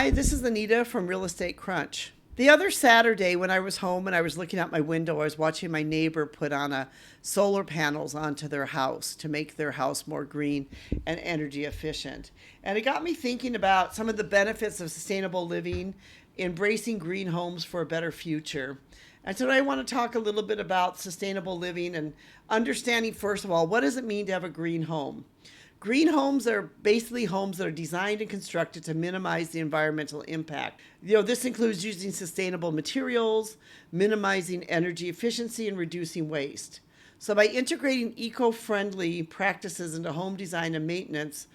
Hi, this is Anita from Real Estate Crunch. The other Saturday when I was home and I was looking out my window, I was watching my neighbor put on solar panels onto their house to make their house more green and energy efficient. And it got me thinking about some of the benefits of sustainable living, embracing green homes for a better future. And today I want to talk a little bit about sustainable living and understanding, first of all, what does it mean to have a green home? Green homes are basically homes that are designed and constructed to minimize the environmental impact. This includes using sustainable materials, minimizing energy efficiency, and reducing waste. So by integrating eco-friendly practices into home design and maintenance,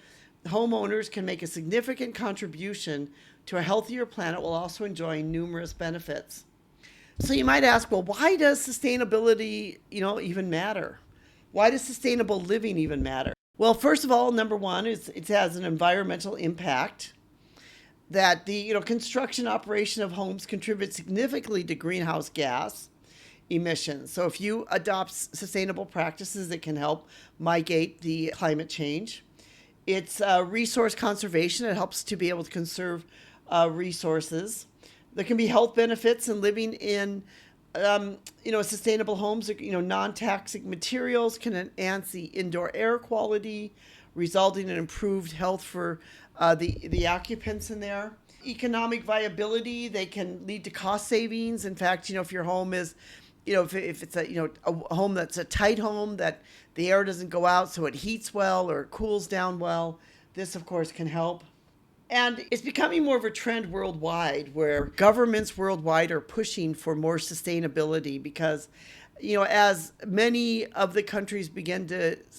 homeowners can make a significant contribution to a healthier planet while also enjoying numerous benefits. So you might ask, well, why does sustainability, even matter? Why does sustainable living even matter? Well, first of all, number one is it has an environmental impact that the construction operation of homes contributes significantly to greenhouse gas emissions. So if you adopt sustainable practices, it can help mitigate the climate change. It's resource conservation. It helps to be able to conserve resources. There can be health benefits in living in sustainable homes. Non-toxic materials can enhance the indoor air quality, resulting in improved health for the occupants in there. Economic viability, they can lead to cost savings. In fact, if your home is, if it's a home that's a tight home, that the air doesn't go out so it heats well or cools down well, this of course can help. And it's becoming more of a trend worldwide where governments worldwide are pushing for more sustainability because, as many of the countries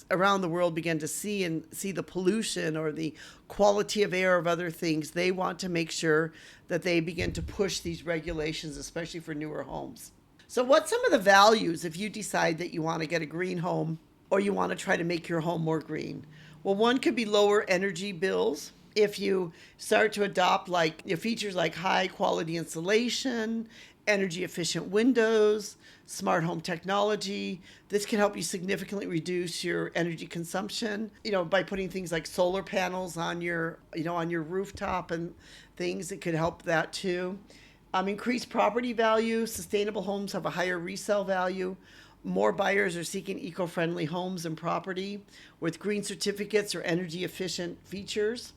around the world begin to see the pollution or the quality of air of other things, they want to make sure that they begin to push these regulations, especially for newer homes. So what's some of the values if you decide that you want to get a green home or you want to try to make your home more green? Well, one could be lower energy bills. If you start to adopt features like high quality insulation, energy efficient windows, smart home technology, this can help you significantly reduce your energy consumption, by putting things like solar panels on your rooftop and things. It could help that too. Increase property value. Sustainable homes have a higher resale value. More buyers are seeking eco-friendly homes and property with green certificates or energy efficient features.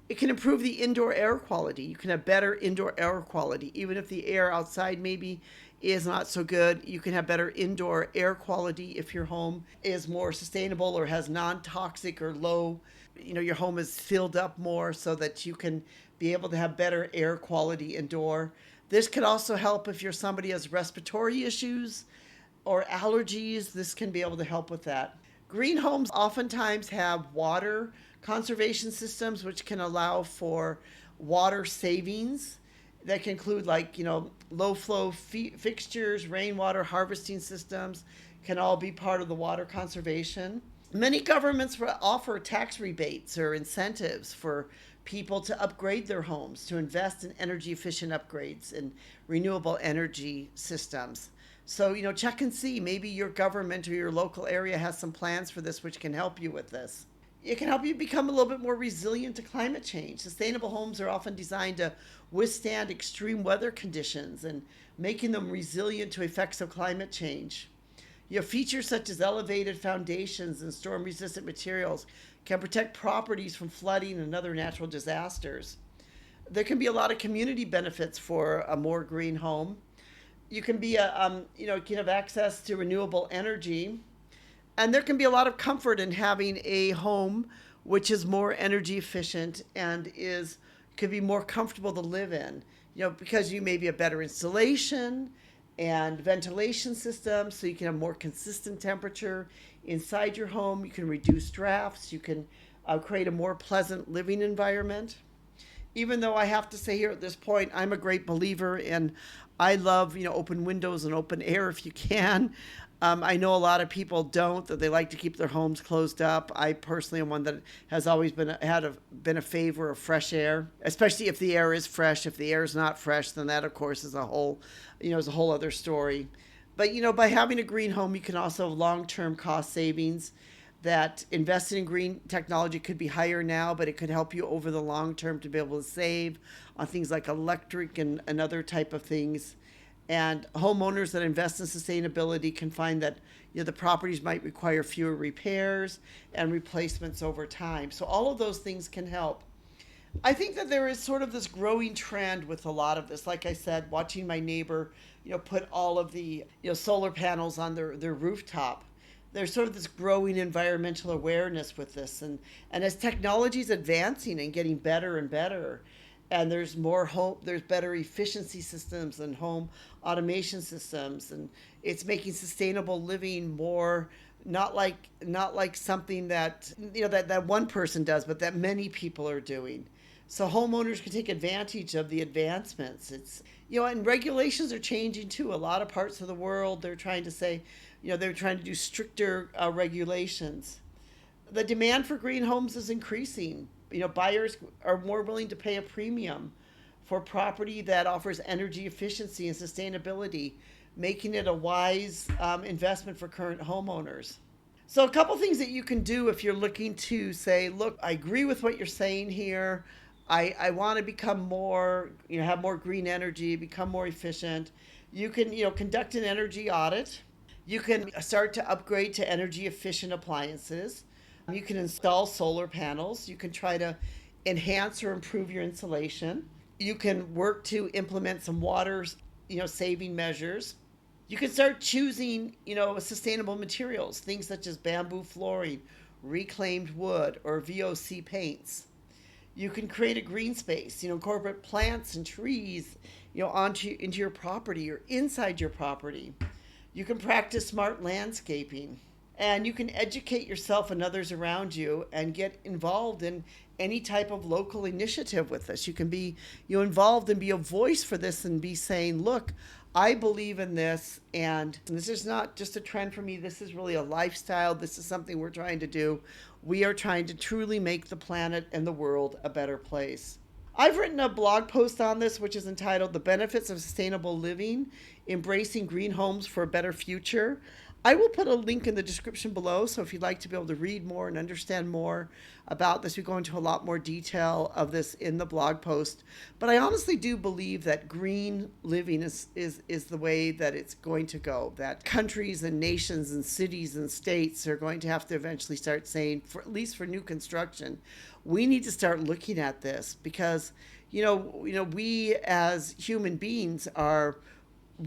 It can improve the indoor air quality. You can have better indoor air quality. Even if the air outside maybe is not so good, you can have better indoor air quality if your home is more sustainable or has non-toxic or low, your home is filled up more so that you can be able to have better air quality indoor. This could also help if you're somebody who has respiratory issues or allergies. This can be able to help with that. Green homes oftentimes have water conservation systems, which can allow for water savings that can include low flow fixtures, rainwater harvesting systems can all be part of the water conservation. Many governments offer tax rebates or incentives for people to upgrade their homes, to invest in energy efficient upgrades and renewable energy systems. So, check and see. Maybe your government or your local area has some plans for this, which can help you with this. It can help you become a little bit more resilient to climate change. Sustainable homes are often designed to withstand extreme weather conditions and making them resilient to effects of climate change. Features such as elevated foundations and storm-resistant materials can protect properties from flooding and other natural disasters. There can be a lot of community benefits for a more green home. You can can have access to renewable energy. And there can be a lot of comfort in having a home which is more energy efficient and could be more comfortable to live in, because you maybe have better insulation and ventilation systems, so you can have more consistent temperature inside your home. You can reduce drafts. You can create a more pleasant living environment. Even though I have to say here at this point, I'm a great believer in, I love, open windows and open air if you can. I know a lot of people don't, that they like to keep their homes closed up. I personally am one that has always been a favor of fresh air, especially if the air is fresh. If the air is not fresh, then that of course is a whole other story. But by having a green home, you can also have long-term cost savings. that investing in green technology could be higher now, but it could help you over the long term to be able to save on things like electric and other type of things. And homeowners that invest in sustainability can find that the properties might require fewer repairs and replacements over time. So all of those things can help. I think that there is sort of this growing trend with a lot of this. Like I said, watching my neighbor, put all of the, solar panels on their rooftop. There's sort of this growing environmental awareness with this. And as technology is advancing and getting better and better, and there's better efficiency systems and home automation systems, and it's making sustainable living more not like something that that one person does, but that many people are doing. So homeowners can take advantage of the advancements. It's and regulations are changing too. A lot of parts of the world, they're trying to say, they're trying to do stricter regulations. The demand for green homes is increasing. Buyers are more willing to pay a premium for property that offers energy efficiency and sustainability, making it a wise investment for current homeowners. So a couple things that you can do if you're looking to say, look, I agree with what you're saying here. I want to become more, have more green energy, become more efficient. You can, conduct an energy audit. You can start to upgrade to energy efficient appliances. You can install solar panels. You can try to enhance or improve your insulation. You can work to implement some water, saving measures. You can start choosing, sustainable materials, things such as bamboo flooring, reclaimed wood, or VOC paints. You can create a green space, incorporate plants and trees, into your property or inside your property. You can practice smart landscaping, and you can educate yourself and others around you and get involved in any type of local initiative with this. You can be involved and be a voice for this and be saying, look, I believe in this, and this is not just a trend for me. This is really a lifestyle. This is something we're trying to do. We are trying to truly make the planet and the world a better place. I've written a blog post on this, which is entitled The Benefits of Sustainable Living, Embracing Green Homes for a Better Future. I will put a link in the description below, so if you'd like to be able to read more and understand more about this, we go into a lot more detail of this in the blog post. But I honestly do believe that green living is the way that it's going to go, that countries and nations and cities and states are going to have to eventually start saying, for at least for new construction, we need to start looking at this because, we as human beings are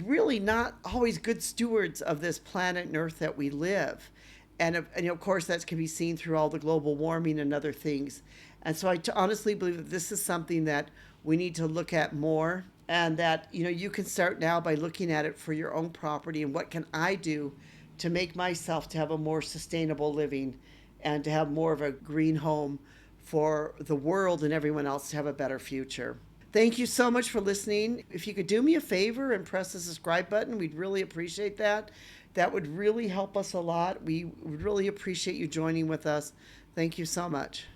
really not always good stewards of this planet and earth that we live. And of course, that can be seen through all the global warming and other things. And so I honestly believe that this is something that we need to look at more, and that, you can start now by looking at it for your own property and what can I do to make myself to have a more sustainable living and to have more of a green home for the world and everyone else to have a better future. Thank you so much for listening. If you could do me a favor and press the subscribe button, we'd really appreciate that. That would really help us a lot. We would really appreciate you joining with us. Thank you so much.